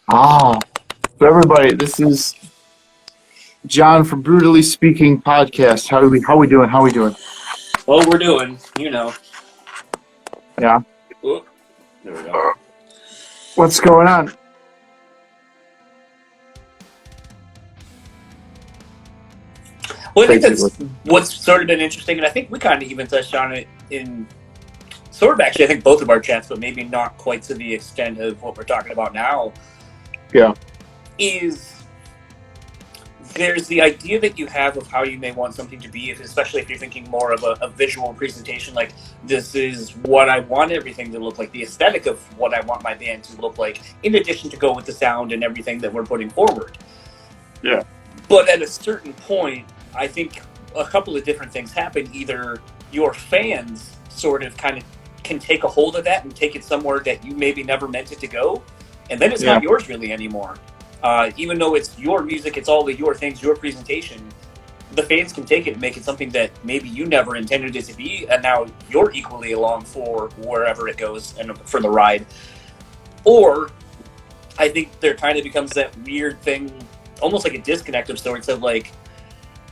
Ah, so everybody, this is John from Brewtally Speaking podcast. How we doing? How we doing? Well, we're doing, you know. Yeah. Oop, there we go. What's going on? Well, I think that's Basically. what's sort of been interesting, and I think we kind of even touched on it in sort of actually, I think both of our chats, but maybe not quite to the extent of what we're talking about now. Yeah. Is there's the idea that you have of how you may want something to be, especially if you're thinking more of a visual presentation, like this is what I want everything to look like, the aesthetic of what I want my band to look like, in addition to go with the sound and everything that we're putting forward. Yeah. But at a certain point, I think a couple of different things happen. Either your fans sort of kind of can take a hold of that and take it somewhere that you maybe never meant it to go, and then it's not yours really anymore. Even though it's your music, it's all of your things, your presentation, the fans can take it and make it something that maybe you never intended it to be, and now you're equally along for wherever it goes and for the ride. Or I think there kind of becomes that weird thing, almost like a disconnect of sorts, of like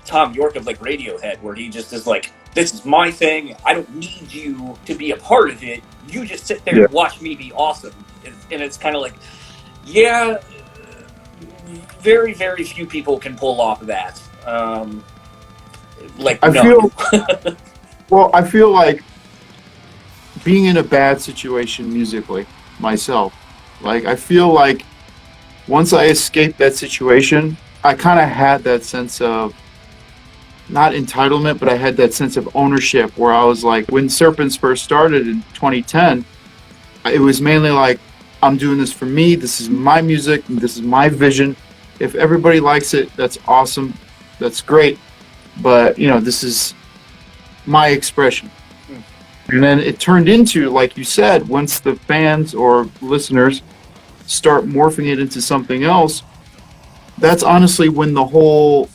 Tom York of like Radiohead, where he just is like, this is my thing, I don't need you to be a part of it, you just sit there and watch me be awesome. And it's kind of like, yeah, very, very few people can pull off that. I feel like being in a bad situation musically myself. Like, I feel like once I escaped that situation, I kind of had that sense of, not entitlement, but I had that sense of ownership where I was like, when Serpents first started in 2010, it was mainly like, I'm doing this for me, this is my music, this is my vision. If everybody likes it, that's awesome, that's great, but this is my expression. And then it turned into, like you said, once the fans or listeners start morphing it into something else, that's honestly when the whole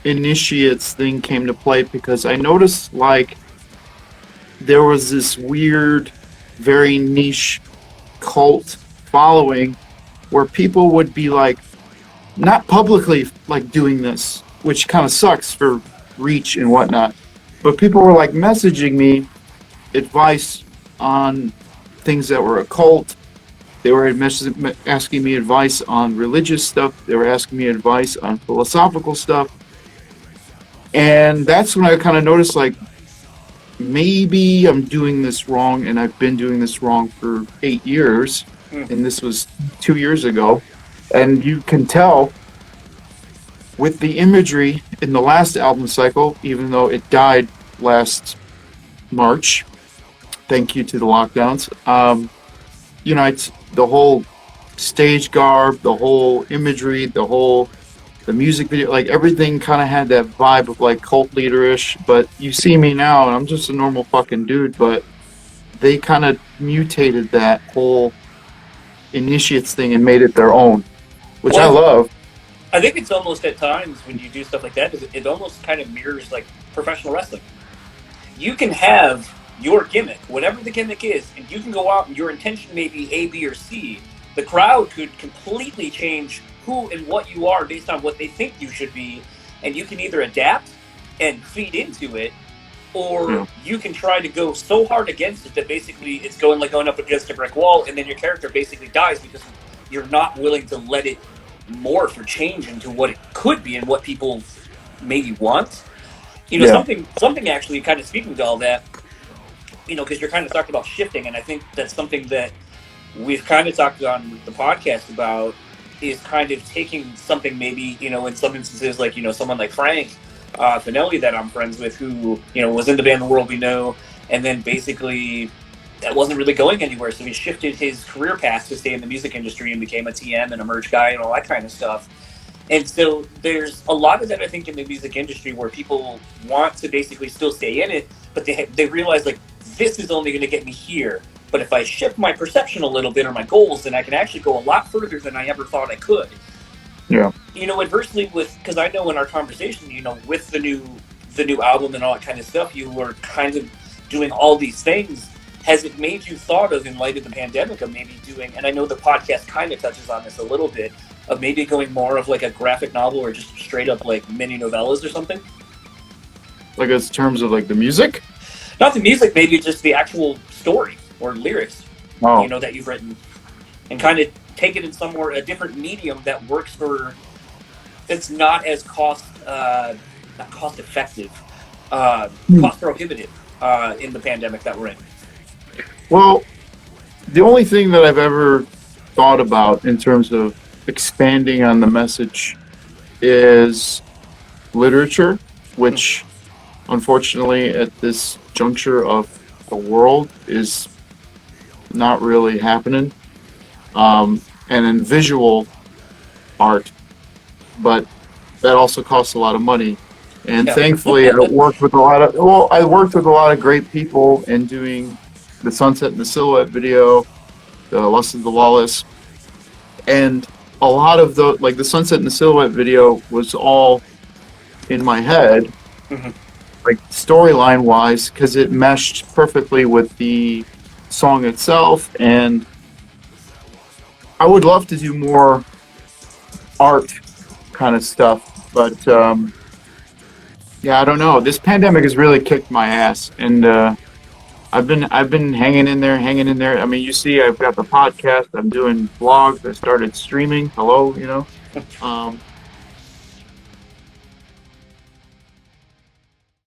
initiates thing came to play, because I noticed like there was this weird, very niche cult following where people would be like, not publicly like doing this, which kind of sucks for reach and whatnot, but people were like messaging me advice on things that were occult. They were asking me advice on religious stuff. They were asking me advice on philosophical stuff. And that's when I kind of noticed, like, maybe I'm doing this wrong, and I've been doing this wrong for 8 years, and this was 2 years ago. And you can tell with the imagery in the last album cycle, even though it died last March, thank you to the lockdowns, it's the whole stage garb, the whole imagery, the music video, like everything kind of had that vibe of like cult leaderish. But you see me now and I'm just a normal fucking dude, but they kind of mutated that whole initiates thing and made it their own, which I love. I think it's almost at times when you do stuff like that, it almost kind of mirrors like professional wrestling. You can have your gimmick, whatever the gimmick is, and you can go out and your intention may be A, B, or C. The crowd could completely change who and what you are based on what they think you should be, and you can either adapt and feed into it, or you can try to go so hard against it that basically it's going up against a brick wall, and then your character basically dies because you're not willing to let it morph or change into what it could be and what people maybe want. Something actually kind of speaking to all that, because you're kind of talking about shifting, and I think that's something that we've kind of talked on the podcast about, is kind of taking something maybe, in some instances, like, someone like Frank Finelli that I'm friends with, who, was in the band The World We Know, and then basically that wasn't really going anywhere, so he shifted his career path to stay in the music industry and became a TM and a merch guy and all that kind of stuff. And so there's a lot of that, I think, in the music industry where people want to basically still stay in it, but they realize, like, this is only going to get me here. But if I shift my perception a little bit or my goals, then I can actually go a lot further than I ever thought I could. Yeah. Adversely because I know in our conversation, with the new album and all that kind of stuff, you were kind of doing all these things. has it made you thought of, in light of the pandemic, of maybe doing, and I know the podcast kind of touches on this a little bit, of maybe going more of like a graphic novel or just straight up like mini novellas or something? Like in terms of like the music. Not the music, maybe just the actual story or lyrics, Oh, that you've written, and kind of take it in somewhere a different medium that works for, that's not as not cost effective, cost prohibitive in the pandemic that we're in. well, the only thing that I've ever thought about in terms of expanding on the message is literature, which unfortunately at this juncture of the world is not really happening. And then visual art, but that also costs a lot of money. And Yeah. thankfully, I worked with a lot of great people in doing the Sunset and the Silhouette video, the Lust of the Lawless, and a lot of the Sunset and the Silhouette video was all in my head, Mhm. like storyline wise, because it meshed perfectly with the song itself. And I would love to do more art kind of stuff, but yeah, I don't know. This pandemic has really kicked my ass, and I've been hanging in there, hanging in there. I mean, you see, I've got the podcast. I'm doing vlogs. I started streaming. Hello,